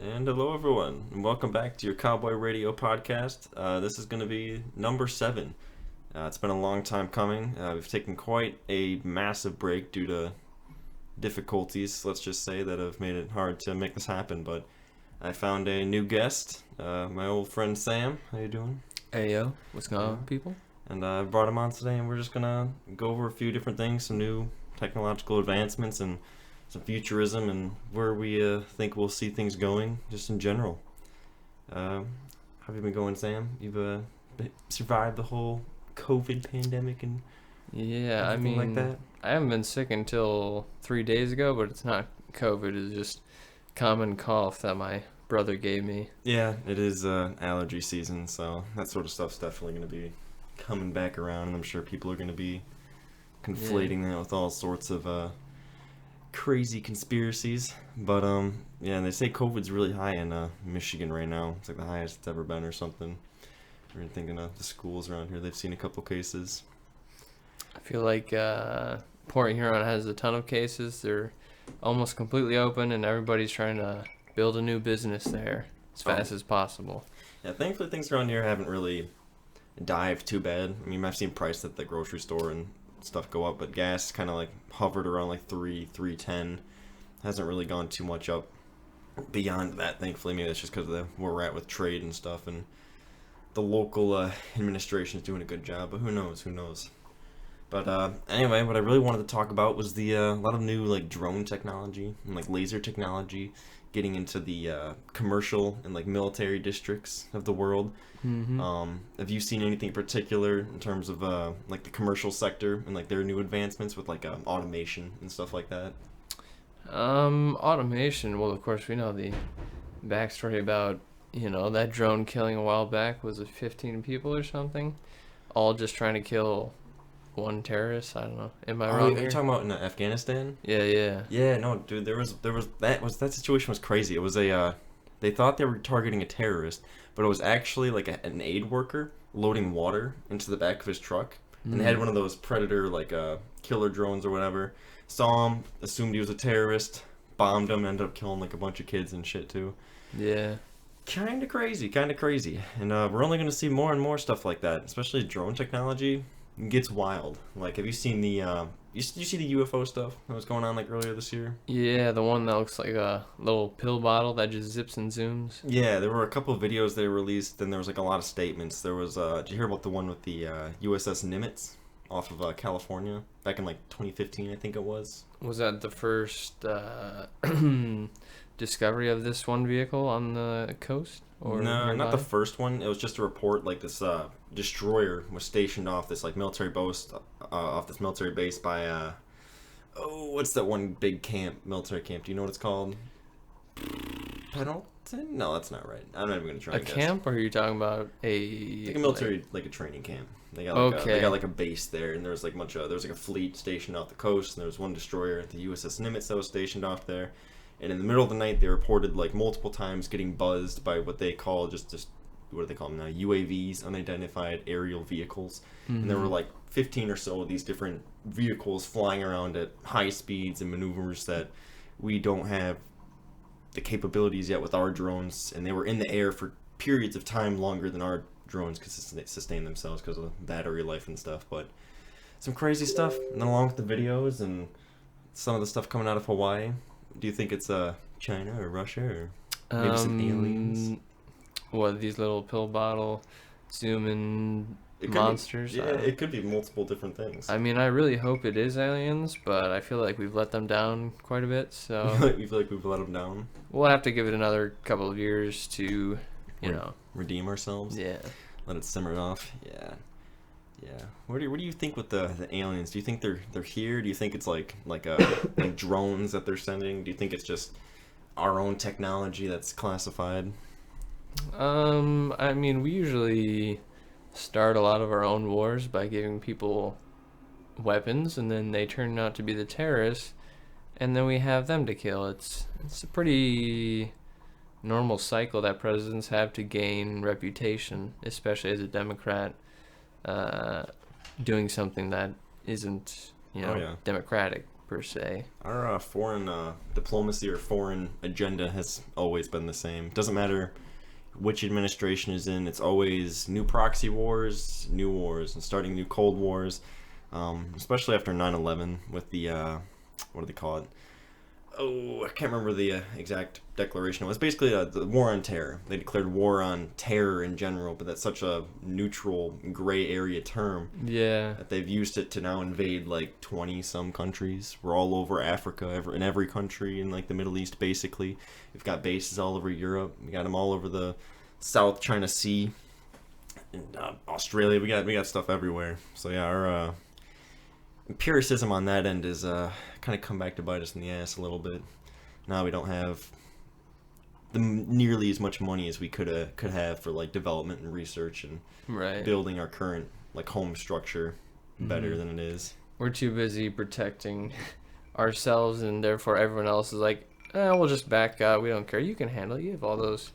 And hello, everyone, and welcome back to your Cowboy Radio podcast. This is going to be number 7. It's been a long time coming. We've taken quite a massive break due to difficulties, let's just say, that have made it hard to make this happen. But I found a new guest, my old friend Sam. How you doing? Hey yo, what's going on, people? And I brought him on today, and we're just going to go over a few different things, some new technological advancements, and some futurism, and where we think we'll see things going, just in general. How have you been going, Sam? You've survived the whole COVID pandemic and Yeah, everything like that? I haven't been sick until 3 days ago, but it's not COVID. It's just common cough that my brother gave me. Yeah, it is allergy season, so that sort of stuff's definitely going to be coming back around, and I'm sure people are going to be conflating that with all sorts of crazy conspiracies. But yeah, and they say COVID's really high in Michigan right now. It's like the highest it's ever been or something. We're thinking of the schools around here, they've seen a couple cases. I feel like Port Huron has a ton of cases. They're almost completely open, and everybody's trying to build a new business there as fast as possible. Yeah, thankfully things around here haven't really dived too bad. I mean, I've seen price at the grocery store and stuff go up, but gas kind of like hovered around like 3.10. Hasn't really gone too much up beyond that, thankfully. Maybe that's just because of where we're at with trade and stuff, and the local administration is doing a good job, but who knows. But anyway, what I really wanted to talk about was the a lot of new like drone technology and like laser technology getting into the commercial and like military districts of the world. Have you seen anything in particular in terms of like the commercial sector and like their new advancements with like automation and stuff like that? Automation. Well, of course, we know the backstory about, that drone killing a while back. Was it 15 people or something? All just trying to kill one terrorist? I don't know. Am I wrong? Are you talking about in Afghanistan? Yeah. Yeah, no, dude, there was that situation was crazy. It was they thought they were targeting a terrorist, but it was actually like an aid worker loading water into the back of his truck, and they had one of those Predator like killer drones or whatever. Saw him, assumed he was a terrorist, bombed him, ended up killing like a bunch of kids and shit too. Yeah. Kind of crazy, and we're only gonna see more and more stuff like that, especially drone technology. It gets wild. Like, have you seen the you see the UFO stuff that was going on like earlier this year? Yeah, the one that looks like a little pill bottle that just zips and zooms. Yeah, there were a couple of videos they released, and there was like a lot of statements. There was did you hear about the one with the USS Nimitz off of California back in like 2015, I think it was? Was that the first discovery of this one vehicle on the coast? Or no, nearby? not the first one. It was just a report like this destroyer was stationed off this like military base by what's that one big military camp? Do you know what it's called? Pendleton? No, that's not right. I'm not even gonna try. A camp, or are you talking about like a military, like a training camp? They got like a base there, and there was like there was like a fleet stationed off the coast, and there was one destroyer, the USS Nimitz, that was stationed off there. And in the middle of the night, they reported like multiple times getting buzzed by what they call just what do they call them now? UAVs, unidentified aerial vehicles. And there were like 15 or so of these different vehicles flying around at high speeds and maneuvers that we don't have the capabilities yet with our drones. And they were in the air for periods of time longer than our drones could sustain themselves because of battery life and stuff. But some crazy stuff. And then along with the videos and some of the stuff coming out of Hawaii. Do you think it's China or Russia or maybe some aliens? What, these little pill bottle zooming monsters? It could be multiple different things. I mean, I really hope it is aliens, but I feel like we've let them down quite a bit. So you feel like we've let them down? We'll have to give it another couple of years to, redeem ourselves. Yeah. Let it simmer off. Yeah. What do you think with the aliens? Do you think they're here? Do you think it's like like drones that they're sending? Do you think it's just our own technology that's classified? I mean, we usually start a lot of our own wars by giving people weapons, and then they turn out to be the terrorists, and then we have them to kill. It's a pretty normal cycle that presidents have to gain reputation, especially as a Democrat, doing something that isn't, democratic. per se. Our foreign diplomacy or foreign agenda has always been the same. Doesn't matter which administration is in, it's always new proxy wars, new wars, and starting new Cold Wars, especially after 9/11 with the, what do they call it? Oh, I can't remember the exact declaration. It was basically the war on terror. They declared war on terror in general, but that's such a neutral, gray area term. Yeah. That they've used it to now invade like 20-some countries. We're all over Africa, in every country in like the Middle East, basically. We've got bases all over Europe. We got them all over the South China Sea, and Australia. We got stuff everywhere. So yeah, our empiricism on that end is kind of come back to bite us in the ass a little bit. Now we don't have nearly as much money as we could have for like development and research and building our current like home structure better than it is. We're too busy protecting ourselves, and therefore everyone else is like, we'll just back up. We don't care. You can handle it. You have all those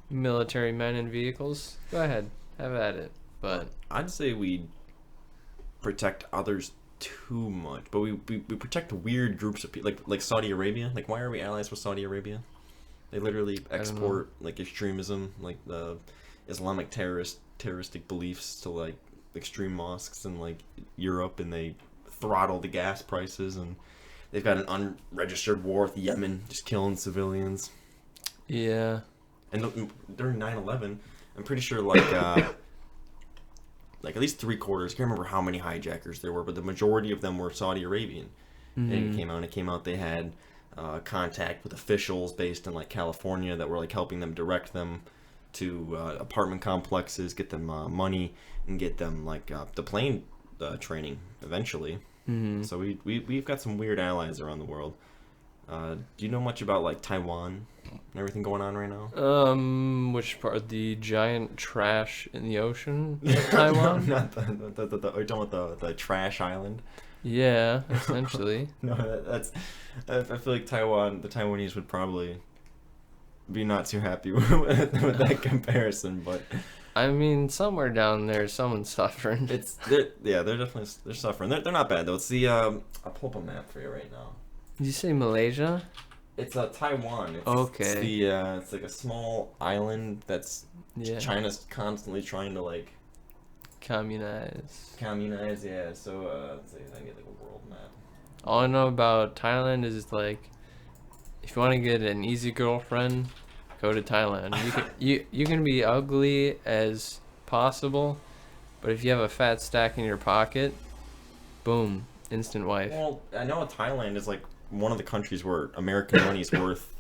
military men and vehicles. Go ahead, have at it. But I'd say we protect others too much, but we protect weird groups of people, like Saudi Arabia. Like, why are we allies with Saudi Arabia? They literally export like extremism, like the Islamic terroristic beliefs to like extreme mosques in like Europe, and they throttle the gas prices, and they've got an unregistered war with Yemen, just killing civilians. Yeah. And during 9/11, I'm pretty sure like at least 3/4. I can't remember how many hijackers there were, but the majority of them were Saudi Arabian. And it came out they had contact with officials based in like California that were like helping them direct them to apartment complexes, get them money, and get them like the plane training eventually. So we've got some weird allies around the world. Do you know much about like Taiwan and everything going on right now? Which part? The giant trash in the ocean of Taiwan? No, not the are you talking about the trash island? Yeah, essentially. No, that's. I feel like the Taiwanese would probably be not too happy with that comparison, but. I mean, somewhere down there, someone's suffering. They're definitely suffering. They're not bad though. It's the I'll pull up a map for you right now. Did you say Malaysia? It's Taiwan. Okay. It's like a small island that's China's constantly trying to like communize. Yeah. So let's see if I can get like a world map. All I know about Thailand is like, if you want to get an easy girlfriend, go to Thailand. You can be ugly as possible, but if you have a fat stack in your pocket, boom, instant wife. Well, I know Thailand is like one of the countries where American money is worth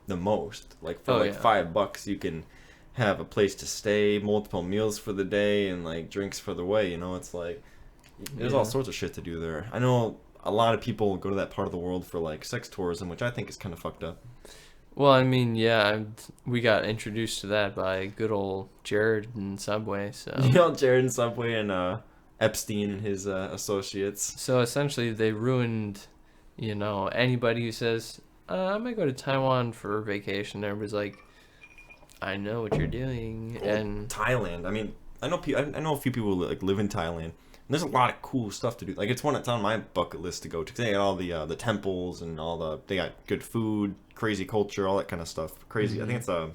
the most. Like for $5 you can have a place to stay, multiple meals for the day, and like drinks for the way. You know, it's like there's all sorts of shit to do there. I know a lot of people go to that part of the world for like sex tourism, which I think is kind of fucked up. Well, I mean, yeah, we got introduced to that by good old Jared and Subway. So Jared and Subway and Epstein and his associates. So essentially, they ruined, anybody who says, I might go to Taiwan for vacation. Everybody's like, I know what you're doing. And Thailand. I mean, I know a few people who like live in Thailand. And there's a lot of cool stuff to do. Like it's on my bucket list to go to. 'Cause they got all the temples and they got good food, crazy culture, all that kind of stuff. Crazy. I think it's a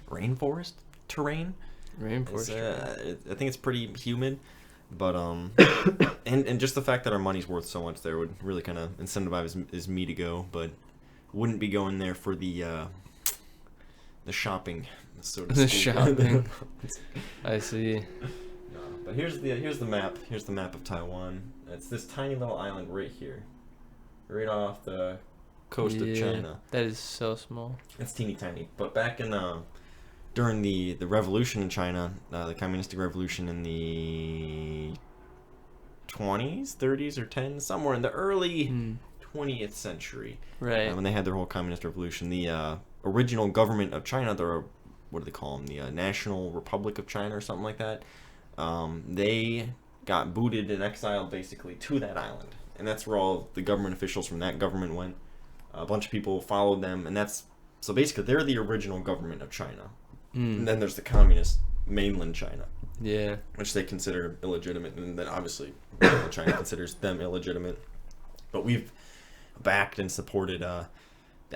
rainforest terrain. I think it's pretty humid. But and just the fact that our money's worth so much there would really kind of incentivize me to go, but wouldn't be going there for the shopping, so to speak. The shopping. I see. No, but here's the map. Here's the map of Taiwan. It's this tiny little island right here, right off the coast of China. That is so small. It's teeny tiny. But back in during the revolution in China, the communistic revolution in the 20s, 30s, or 10s, somewhere in the early 20th century. Right. When they had their whole communist revolution, the original government of China, what do they call them? The National Republic of China or something like that. They got booted and exiled basically to that island. And that's where all the government officials from that government went. A bunch of people followed them, and so basically they're the original government of China. And then there's the communist mainland China. Yeah. Which they consider illegitimate, and then obviously China considers them illegitimate. But we've backed and supported the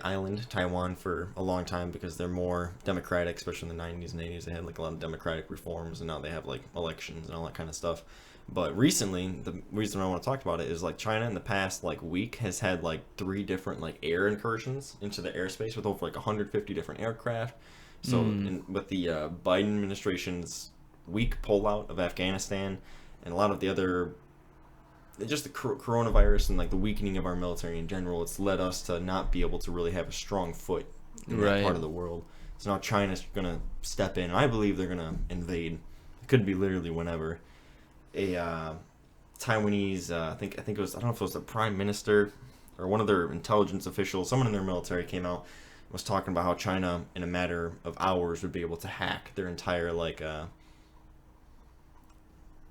island, Taiwan, for a long time because they're more democratic, especially in the 90s and 80s. They had like a lot of democratic reforms, and now they have like elections and all that kind of stuff. But recently, the reason I want to talk about it is like China in the past like week has had like 3 different like air incursions into the airspace with over like 150 different aircraft. So with the Biden administration's weak pullout of Afghanistan and a lot of the other, just the coronavirus and like the weakening of our military in general, it's led us to not be able to really have a strong foot in that part of the world. So now China's gonna step in. I believe they're gonna invade. It could be literally whenever. A Taiwanese, I think it was, I don't know if it was the prime minister or one of their intelligence officials, someone in their military came out and was talking about how China in a matter of hours would be able to hack their entire like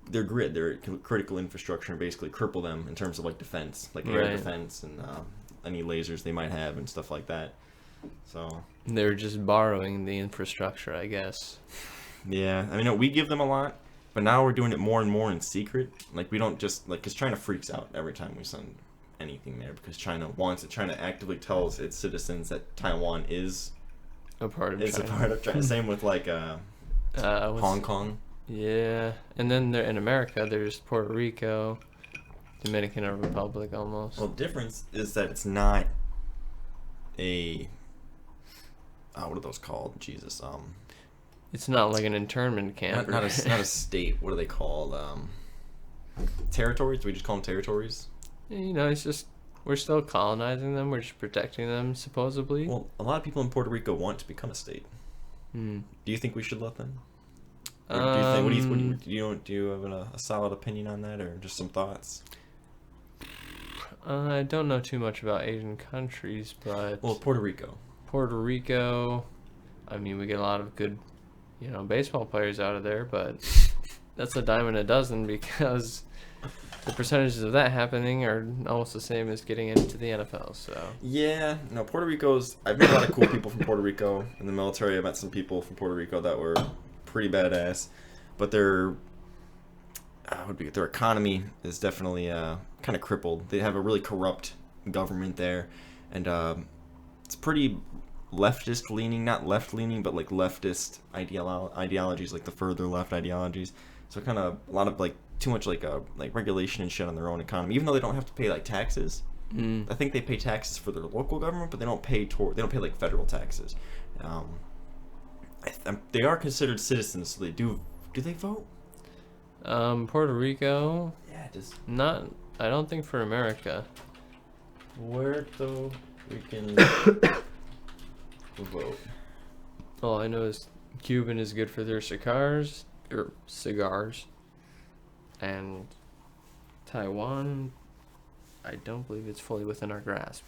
their grid, their critical infrastructure, and basically cripple them in terms of like defense, like air defense and any lasers they might have and stuff like that. So they're just borrowing the infrastructure, I guess. Yeah, I mean, we give them a lot, but now we're doing it more and more in secret. Like, we don't just, like, because China freaks out every time we send anything there, because China wants it. China actively tells its citizens that Taiwan is a part of China. A part of China. Same with, like, Hong Kong. Yeah, and then in America, there's Puerto Rico, Dominican Republic almost. Well, the difference is that it's not a... what are those called? Jesus, It's not like an internment camp. Not a state. What are they called? Territories? Do we just call them territories? You know, it's just, we're still colonizing them. We're just protecting them, supposedly. Well, a lot of people in Puerto Rico want to become a state. Do you think we should let them? Or do you have a solid opinion on that, or just some thoughts? I don't know too much about Asian countries, but... Well, Puerto Rico, I mean, we get a lot of good, baseball players out of there, but that's a dime a dozen, because the percentages of that happening are almost the same as getting into the NFL, so... Yeah, no, Puerto Rico's... I've met a lot of cool people from Puerto Rico in the military. I met some people from Puerto Rico that were pretty badass, but their economy is definitely kind of crippled. They have a really corrupt government there, and it's pretty leftist leaning, not left leaning, but like leftist ideologies, like the further left ideologies. So kind of a lot of like too much like regulation and shit on their own economy, even though they don't have to pay like taxes. I think they pay taxes for their local government, but they don't pay like federal taxes. They are considered citizens, so they do they vote? Puerto Rico? Yeah, just not. I don't think for America. Puerto Rican vote. All I know is Cuban is good for their cigars, and Taiwan, I don't believe it's fully within our grasp.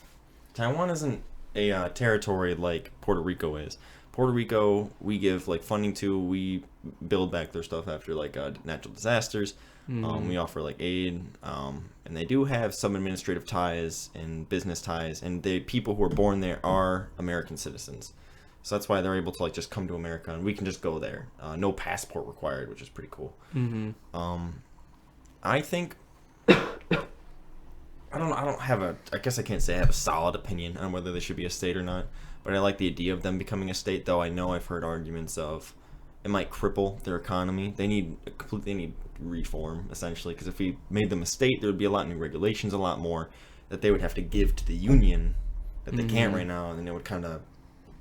Taiwan isn't a territory like Puerto Rico is. Puerto Rico, we give like funding to. We build back their stuff after like natural disasters. We offer like aid, and they do have some administrative ties and business ties, and the people who are born there are American citizens. So that's why they're able to like just come to America, and we can just go there. No passport required, which is pretty cool. I think I guess I can't say I have a solid opinion on whether they should be a state or not, but I like the idea of them becoming a state, though I know I've heard arguments of it might cripple their economy. They need reform, essentially, because if we made them a state, there would be a lot of new regulations, a lot more that they would have to give to the union that they can't right now, and it would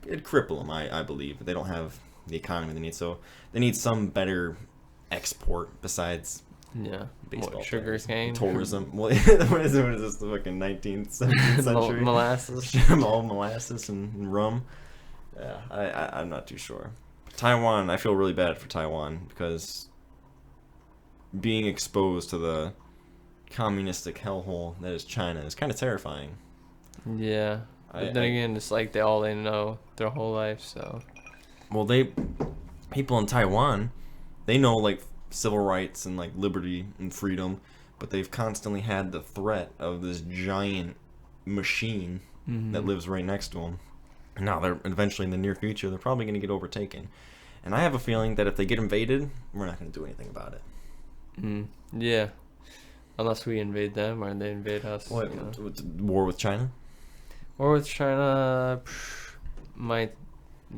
it'd cripple them, I believe. They don't have the economy they need, so they need some better export besides baseball, sugar cane, tourism. What is this, the fucking 19th, 17th century? Molasses. All molasses and rum. Yeah, I'm not too sure. Taiwan, I feel really bad for Taiwan, because being exposed to the communistic hellhole that is China is kind of terrifying. Yeah. But then again, it's like all they know their whole life, so... Well, people in Taiwan, they know, like, civil rights and, like, liberty and freedom, but they've constantly had the threat of this giant machine that lives right next to them. And now, eventually, in the near future, they're probably going to get overtaken. And I have a feeling that if they get invaded, we're not going to do anything about it. Yeah. Unless we invade them or they invade us. What? You know. War with China? War with China might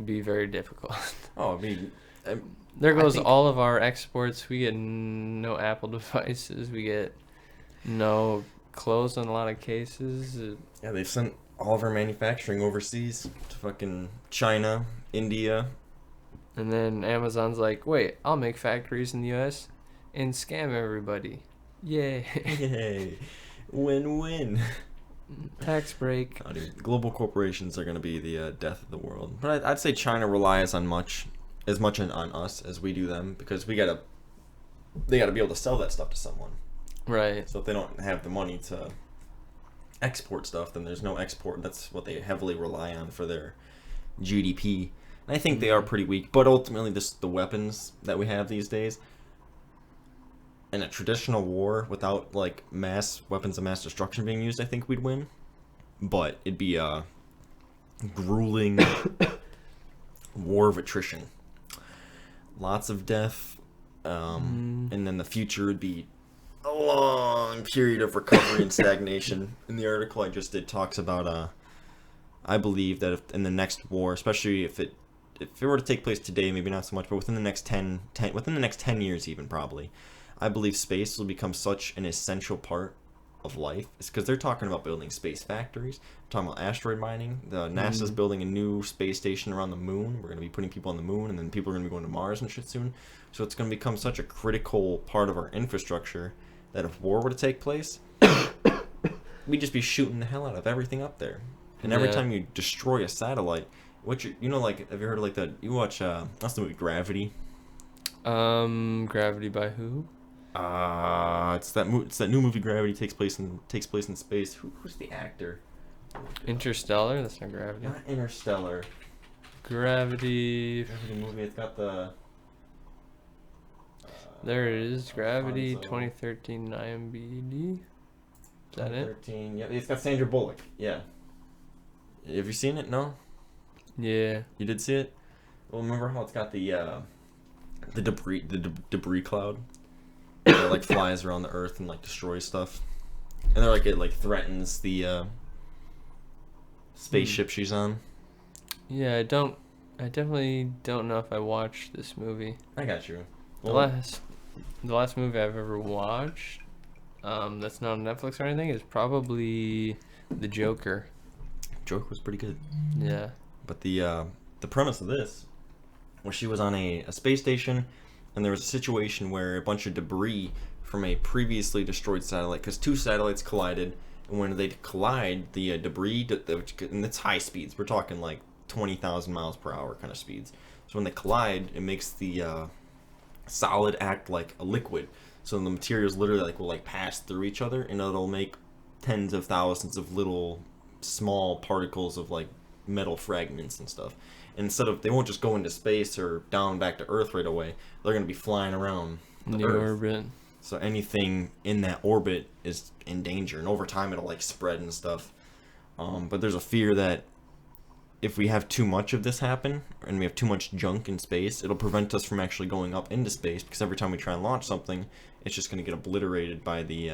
be very difficult. Oh, I mean, there goes all of our exports. We get no Apple devices. We get no clothes in a lot of cases. Yeah, they've sent all of our manufacturing overseas to fucking China, India. And then Amazon's like, wait, I'll make factories in the U.S. and scam everybody. Yay. Yay. Win-win. Tax break. Oh, dude, global corporations are going to be the death of the world. But I'd say China relies on as much on us as we do them, because they got to be able to sell that stuff to someone. Right. So if they don't have the money to export stuff, then there's no export. That's what they heavily rely on for their GDP. And I think they are pretty weak. But ultimately, the weapons that we have these days, in a traditional war without like mass weapons of mass destruction being used, I think we'd win. But it'd be a grueling war of attrition. Lots of death. And then the future would be a long period of recovery and stagnation. In the article I just did talks about I believe that if in the next war, especially if it were to take place today, maybe not so much, but within the next 10 years even probably, I believe space will become such an essential part of life. It's because they're talking about building space factories, talking about asteroid mining. NASA's building a new space station around the moon. We're going to be putting people on the moon, and then people are going to be going to Mars and shit soon. So it's going to become such a critical part of our infrastructure that if war were to take place, we'd just be shooting the hell out of everything up there. And every time you destroy a satellite, have you heard of like you watch that's the movie Gravity? Gravity by who? It's that new movie Gravity takes place in space. Who's the actor? Interstellar. That's not Gravity. Not Interstellar. Gravity movie. It's got the. There it is. Gravity 2013 IMDb. Is that it? 2013. Yeah, it's got Sandra Bullock. Yeah. Have you seen it? No. Yeah. You did see it? Well, remember how it's got the debris cloud that like flies around the Earth and like destroys stuff, and they're like it like threatens the spaceship she's on. Yeah, I definitely don't know if I watched this movie. I got you. Well, the last movie I've ever watched, that's not on Netflix or anything, is probably The Joker. Joker was pretty good. Yeah. But the premise of this was she was on a space station, and there was a situation where a bunch of debris from a previously destroyed satellite, because two satellites collided, and when they collide, the debris, and it's high speeds, we're talking like 20,000 miles per hour kind of speeds. So when they collide, it makes the solid act like a liquid. So the materials literally will pass through each other, and it'll make tens of thousands of little small particles of like metal fragments and stuff. And they won't just go into space or down back to Earth right away. They're going to be flying around the Earth. Orbit. So anything in that orbit is in danger, and over time it'll spread and stuff. But there's a fear that if we have too much of this happen, and we have too much junk in space, it'll prevent us from actually going up into space, because every time we try and launch something, it's just going to get obliterated by the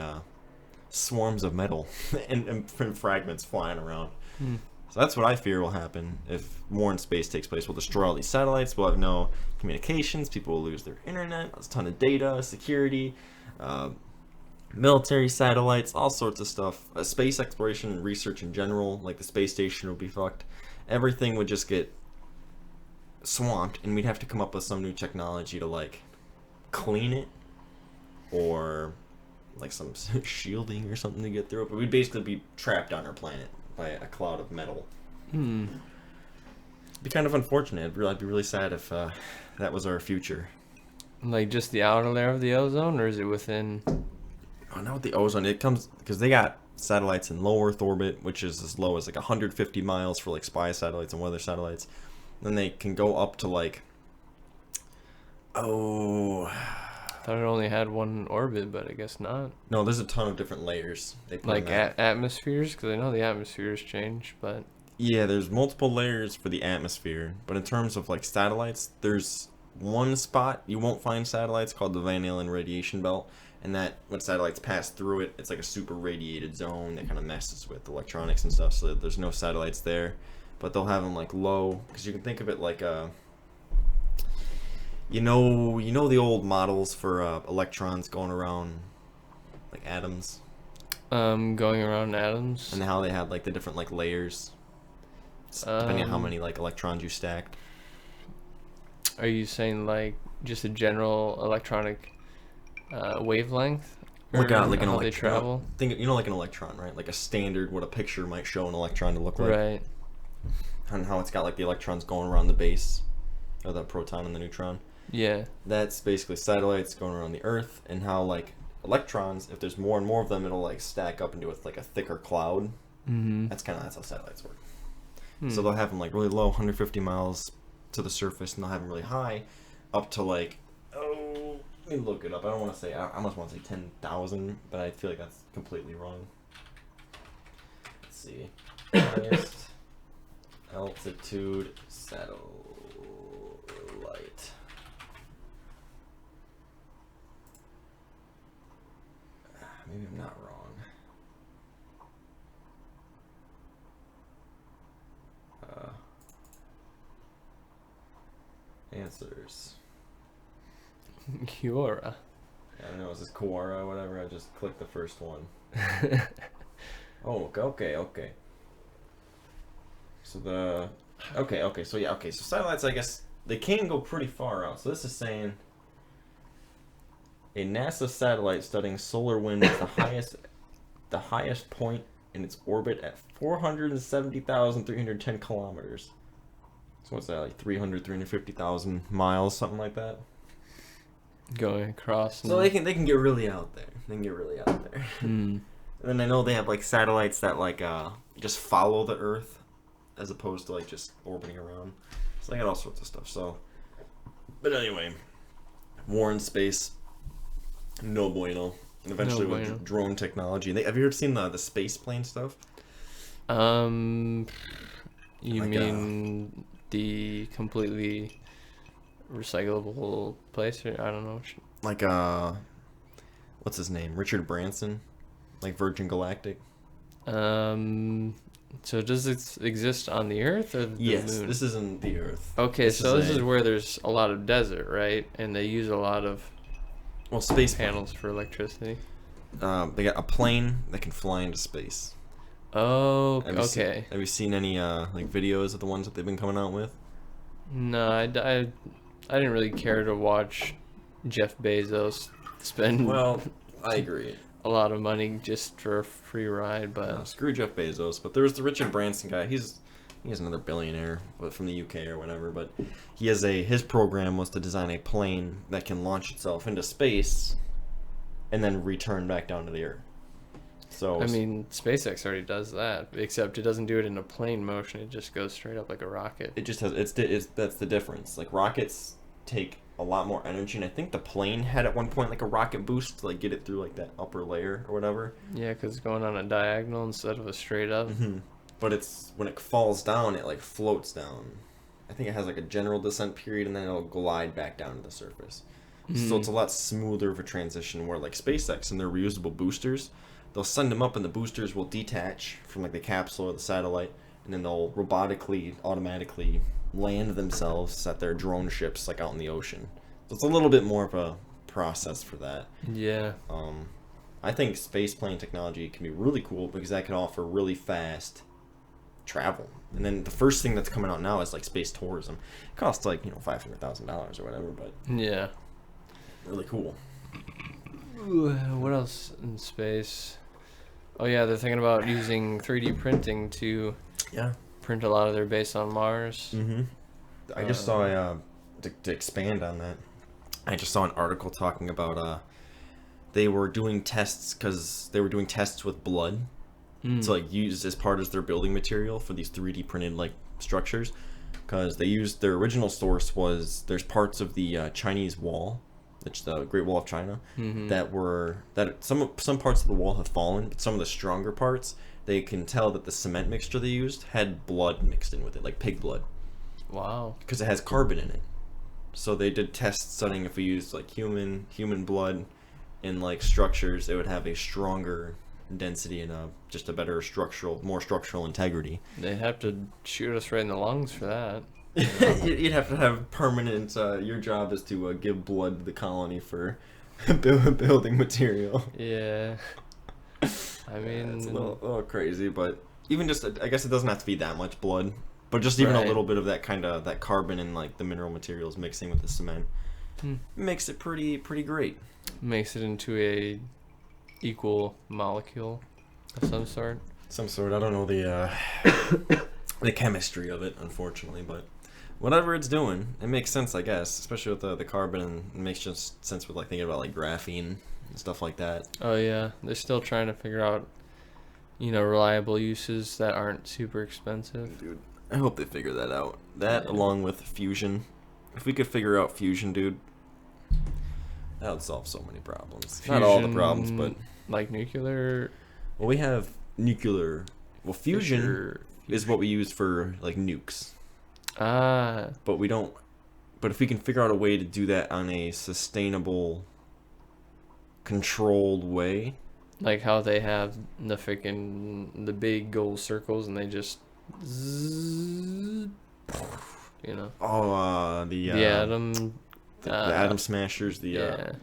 swarms of metal and fragments flying around. So that's what I fear will happen if war in space takes place. We'll destroy all these satellites, we'll have no communications, people will lose their internet, a ton of data, security, military satellites, all sorts of stuff. Space exploration and research in general, like the space station, would be fucked. Everything would just get swamped, and we'd have to come up with some new technology to clean it, or some shielding or something to get through it. But we'd basically be trapped on our planet by a cloud of metal. It'd be kind of unfortunate. I'd be really sad if that was our future. Like just the outer layer of the ozone, or is it within? Oh, not with the ozone. It comes because they got satellites in low Earth orbit, which is as low as 150 miles for spy satellites and weather satellites. Then they can go up to I thought it only had one orbit, but I guess not. No, there's a ton of different layers. They put atmospheres, because I know the atmospheres change, but yeah, there's multiple layers for the atmosphere. But in terms of satellites, there's one spot you won't find satellites called the Van Allen radiation belt, and that when satellites pass through it, it's like a super radiated zone that kind of messes with electronics and stuff. So there's no satellites there, but they'll have them like low, because you can think of it like a, you know the old models for electrons going around like atoms. Going around atoms. And how they had like the different like layers, depending on how many like electrons you stacked. Are you saying like just a general electronic wavelength? Like an how they travel? Think like an electron, right? Like a standard what a picture might show an electron to look like. Right. And how it's got like the electrons going around the base of the proton and the neutron. Yeah. That's basically satellites going around the Earth, and how like electrons, if there's more and more of them, it'll like stack up into like a thicker cloud. Mm-hmm. That's how satellites work. So they'll have them like really low, 150 miles to the surface, and they'll have them really high, up to like, oh, let me look it up. I don't want to say, I almost want to say 10,000, but I feel like that's completely wrong. Let's see. Highest altitude satellite. Maybe I'm not wrong. Answers. Kiora. I don't know, is this Quora or whatever? I just clicked the first one. Oh, okay. So so satellites, I guess, they can go pretty far out. So this is saying a NASA satellite studying solar wind is the highest point in its orbit at 470,310 kilometers. So what's that, like 350,000 miles, something like that? Going across. So they can get really out there. And then I know they have like satellites that like just follow the Earth as opposed to like just orbiting around. So they got all sorts of stuff. So, but anyway, war in space, no bueno. And eventually with drone technology. Have you ever seen the space plane stuff? You like mean the completely recyclable place? Or I don't know. Like what's his name? Richard Branson, like Virgin Galactic. So does it exist on the Earth or the Yes, moon? this isn't the Earth. Okay, this is where there's a lot of desert, right? And they use a lot of space panels for electricity. They got a plane that can fly into space. Oh, okay. Have you seen any like videos of the ones that they've been coming out with? No, I didn't really care to watch Jeff Bezos spend. Well, I agree. A lot of money just for a free ride, but no, screw Jeff Bezos. But there's the Richard Branson guy. He's another billionaire, but from the UK or whatever. But his program was to design a plane that can launch itself into space, and then return back down to the Earth. So I mean, SpaceX already does that, except it doesn't do it in a plane motion. It just goes straight up like a rocket. It just has that's the difference. Like rockets take a lot more energy, and I think the plane had at one point like a rocket boost to like get it through like that upper layer or whatever. Yeah, because it's going on a diagonal instead of a straight up. Mm-hmm. But when it falls down, it like floats down. I think it has like a general descent period, and then it'll glide back down to the surface. Mm-hmm. So it's a lot smoother of a transition. Where like SpaceX and their reusable boosters, they'll send them up, and the boosters will detach from like the capsule or the satellite, and then they'll automatically land themselves at their drone ships like out in the ocean. So it's a little bit more of a process for that. Yeah. I think space plane technology can be really cool because that can offer really fast travel. And then the first thing that's coming out now is like space tourism. It costs like $500,000 or whatever, but yeah, really cool. What else in space? Oh yeah, they're thinking about using 3D printing to print a lot of their base on Mars. Mm-hmm. I just saw to expand on that. I just saw an article talking about they were doing tests with blood to like use as part of their building material for these 3D printed like structures, because they used their original source was there's parts of the Chinese wall, which the Great Wall of China, that some parts of the wall have fallen, but some of the stronger parts they can tell that the cement mixture they used had blood mixed in with it, like pig blood. Wow. Because it has carbon in it. So they did tests studying if we used like human blood in like structures, it would have a stronger density and just a better more structural integrity. They'd have to shoot us right in the lungs for that. You'd have to have permanent. Your job is to give blood to the colony for building material. Yeah. I mean, it's a little crazy, but even just, I guess it doesn't have to be that much blood, but just even a little bit of that that carbon and like the mineral materials mixing with the cement makes it pretty great. Makes it into a equal molecule of some sort. I don't know the the chemistry of it, unfortunately, but whatever it's doing, it makes sense, I guess, especially with the carbon, and it makes just sense with like thinking about like graphene and stuff like that. Oh yeah, they're still trying to figure out, reliable uses that aren't super expensive. Dude, I hope they figure that out. That along with fusion. If we could figure out fusion, dude, that would solve so many problems. Fusion, not all the problems, but like nuclear. Well, we have nuclear. Well, fusion is what we use for like nukes. But we don't. But if we can figure out a way to do that on a sustainable, controlled way, like how they have the big gold circles, and they just, Oh, the atom, the atom smashers, the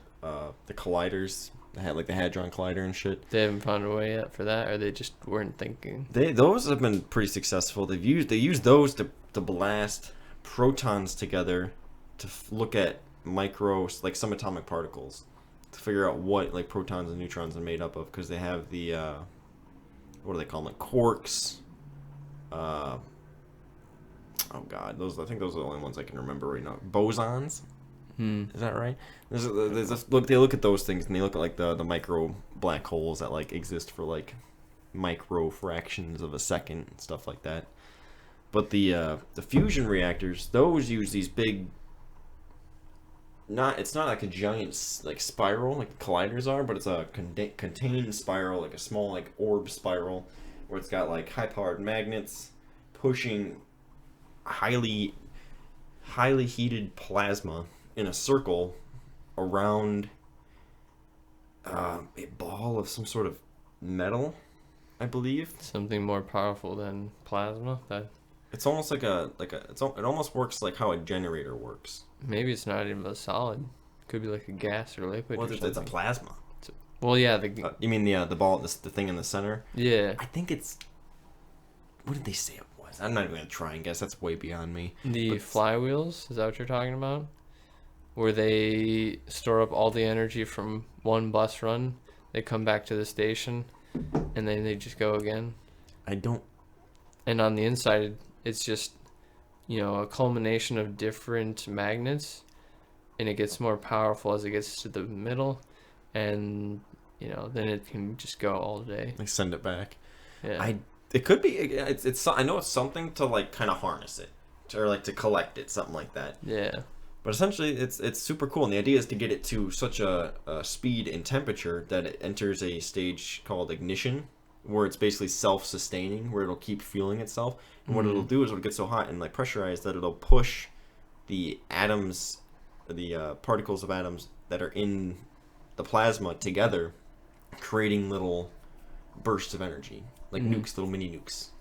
colliders. They had like the hadron collider and shit. They haven't found a way yet for that, or they just weren't thinking. Those have been pretty successful. They use those to blast protons together to look at like subatomic particles, to figure out what like protons and neutrons are made up of, because they have the what do they call them, like quarks. Oh god, I think those are the only ones I can remember right now. Bosons. Is that right? They look at those things, and they look at like the micro black holes that like exist for like micro fractions of a second and stuff like that. But the fusion reactors, those use these big. It's not like a giant like spiral like the colliders are, but it's a contained spiral, like a small like orb spiral, where it's got like high powered magnets pushing highly heated plasma in a circle around a ball of some sort of metal, I believe. Something more powerful than plasma. It's almost like it almost works like how a generator works. Maybe it's not even a solid. Could be like a gas or liquid. Well, it's a plasma. Well, yeah. You mean the ball, the thing in the center? Yeah. I think it's. What did they say it was? I'm not even gonna try and guess. That's way beyond me. The flywheels. Is that what you're talking about? Where they store up all the energy from one bus run, they come back to the station, and then they just go again. I don't. And on the inside, it's just, a culmination of different magnets, and it gets more powerful as it gets to the middle, and then it can just go all day. Like send it back. Yeah. It could be. It's. I know it's something to like kind of harness it, or like to collect it, something like that. Yeah. But essentially, it's super cool, and the idea is to get it to such a speed and temperature that it enters a stage called ignition, where it's basically self-sustaining, where it'll keep fueling itself. And what it'll do is it'll get so hot and like pressurized that it'll push the atoms, the particles of atoms that are in the plasma together, creating little bursts of energy, like nukes, little mini nukes.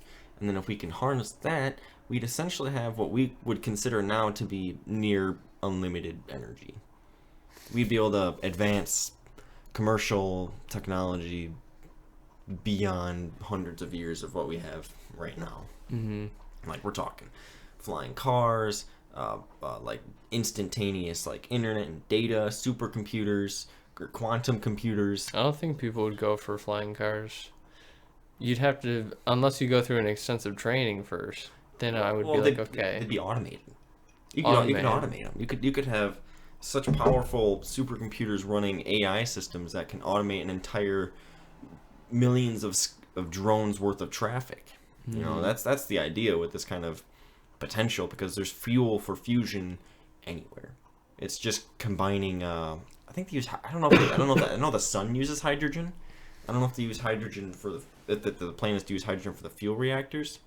And then if we can harness that, we'd essentially have what we would consider now to be near unlimited energy. We'd be able to advance commercial technology beyond hundreds of years of what we have right now. Like we're talking flying cars, like instantaneous like internet and data, supercomputers, or quantum computers. I don't think people would go for flying cars. You'd have to, unless you go through an extensive training first. Then I would be like, okay. They'd be automated. You can automate them. You could have such powerful supercomputers running AI systems that can automate an entire millions of drones worth of traffic. That's the idea with this kind of potential, because there's fuel for fusion anywhere. It's just combining. I think they use. I know the sun uses hydrogen. I don't know if they use hydrogen for the plan is to use hydrogen for the fuel reactors.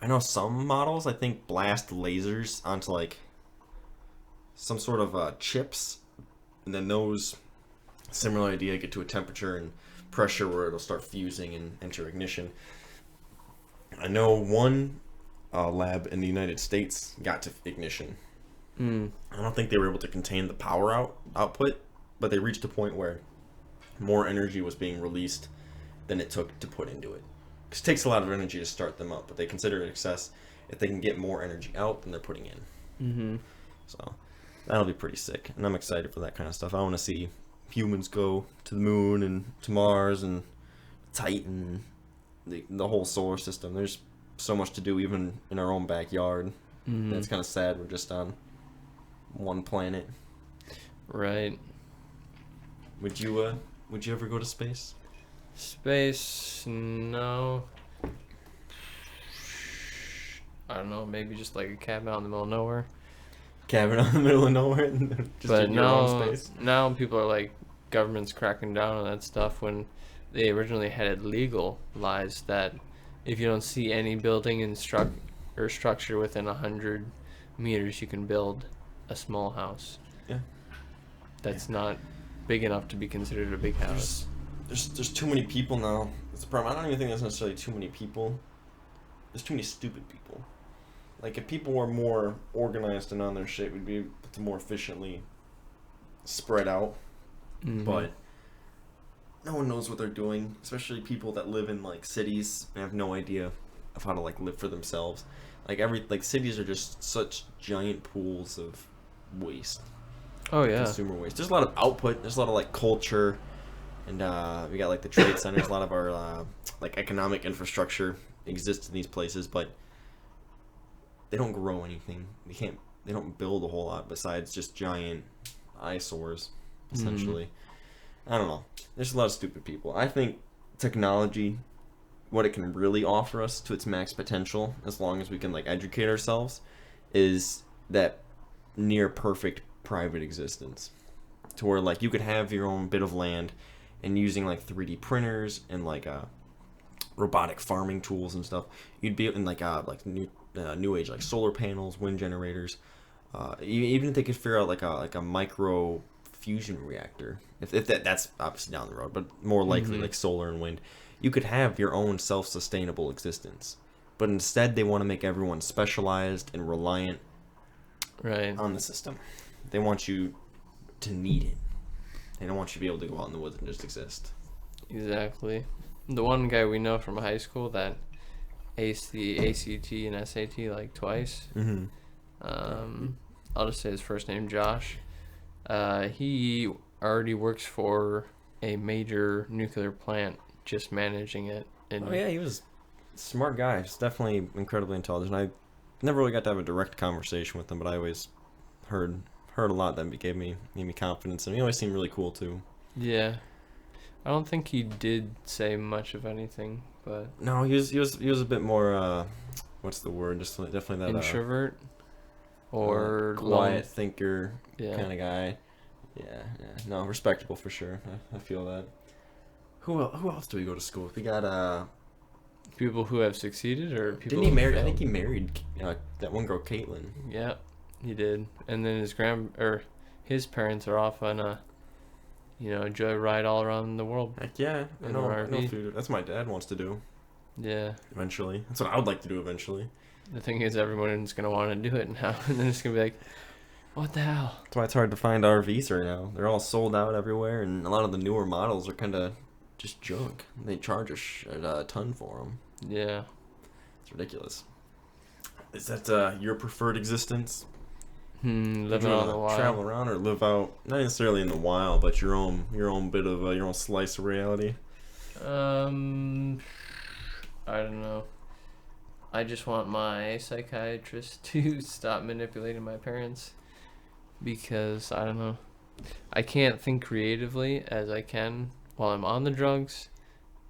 I know some models, I think, blast lasers onto like some sort of chips, and then those Similar idea, get to a temperature and pressure where it'll start fusing and enter ignition. I know one lab in the United States got to ignition. I don't think they were able to contain the power output, but they reached a point where more energy was being released than it took to put into it. Because it takes a lot of energy to start them up, but they consider it excess if they can get more energy out than they're putting in. So that'll be pretty sick, and I'm excited for that kind of stuff. I want to see humans go to the moon and to Mars and Titan, the whole solar system. There's so much to do even in our own backyard. It's kind of sad we're just on one planet. Right. Would you ever go to space? Space, no. I don't know, maybe just like a cabin out in the middle of nowhere. Cabin out in the middle of nowhere? Just but in your own space? Now people are like, government's cracking down on that stuff when they originally had it legalized that if you don't see any building and structure within 100 meters, you can build a small house. Yeah. That's not big enough to be considered a big house. There's too many people now. That's the problem. I don't even think there's necessarily too many people. There's too many stupid people. Like, if people were more organized and on their shit, we'd be able to more efficiently spread out. But no one knows what they're doing, especially people that live in, like, cities and have no idea of how to, like, live for themselves. Like, cities are just such giant pools of waste. Oh, yeah. Consumer waste. There's a lot of output. There's a lot of, like, culture. And we got, like, the trade centers. A lot of our, like, economic infrastructure exists in these places, but they don't grow anything. They don't build a whole lot besides just giant eyesores, essentially. I don't know. There's a lot of stupid people. I think technology, what it can really offer us to its max potential, as long as we can, like, educate ourselves, is that near perfect private existence. To where, like, you could have your own bit of land and using, like, 3D printers and, like, robotic farming tools and stuff, you'd be in, like new age, like, solar panels, wind generators. Even if they could figure out, like a micro fusion reactor, if that's obviously down the road, but more likely like solar and wind, you could have your own self-sustainable existence. But instead, they want to make everyone specialized and reliant on the system. They want you to need it. They don't want you to be able to go out in the woods and just exist. Exactly. The one guy we know from high school that aced the ACT and SAT like twice. I'll just say his first name, Josh. He already works for a major nuclear plant, just managing it. And he was a smart guy. He's definitely incredibly intelligent. I never really got to have a direct conversation with him, but I always heard a lot that gave me confidence, and he always seemed really cool too. Yeah, I don't think he did say much of anything, but no, he was a bit more what's the word? Just definitely that introvert or quiet thinker kind of guy. Yeah, no, respectable for sure. I feel that. Who else do we go to school with? We got people who have succeeded, or people. Didn't he marry? I think he married that one girl, Caitlin. Yeah, he did. And then his parents are off on a, joyride all around the world. Heck yeah, I know. That's what my dad wants to do. Yeah. Eventually, that's what I would like to do eventually. The thing is, everyone's gonna want to do it now, and then it's gonna be like, what the hell? That's why it's hard to find RVs right now. They're all sold out everywhere, and a lot of the newer models are kind of just junk. They charge a ton for them. Yeah. It's ridiculous. Is that your preferred existence? Living on the wild. Travel around or live out, not necessarily in the wild, but your own bit of your own slice of reality? I don't know. I just want my psychiatrist to stop manipulating my parents, because I don't know. I can't think creatively as I can while I'm on the drugs.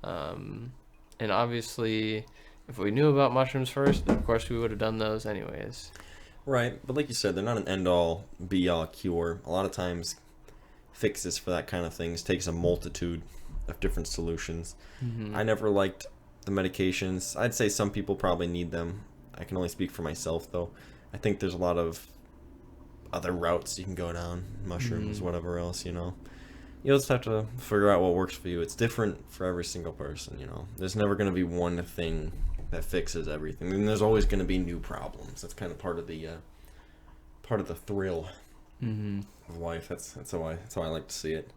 And obviously, if we knew about mushrooms first, of course we would have done those anyways. Right, but like you said, they're not an end-all, be-all cure. A lot of times, fixes for that kind of things takes a multitude of different solutions. I never liked the medications. I'd say some people probably need them. I can only speak for myself, though. I think there's a lot of other routes you can go down, mushrooms, whatever else, you'll just have to figure out what works for you. It's different for every single person, you know. There's never going to be one thing that fixes everything. And there's always going to be new problems. That's kind of part of the thrill of life. That's how I like to see it.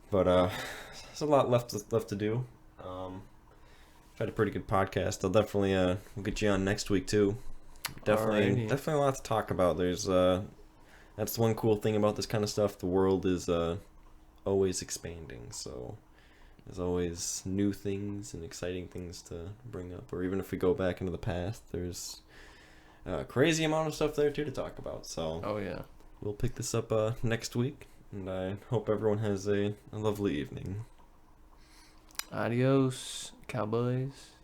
But there's a lot left to do. Had a pretty good podcast. I'll definitely we'll get you on next week too. Definitely a lot to talk about. There's that's one cool thing about this kind of stuff. The world is always expanding, so there's always new things and exciting things to bring up. Or even if we go back into the past, there's a crazy amount of stuff there too to talk about. So we'll pick this up next week, and I hope everyone has a lovely evening. Adios, cowboys.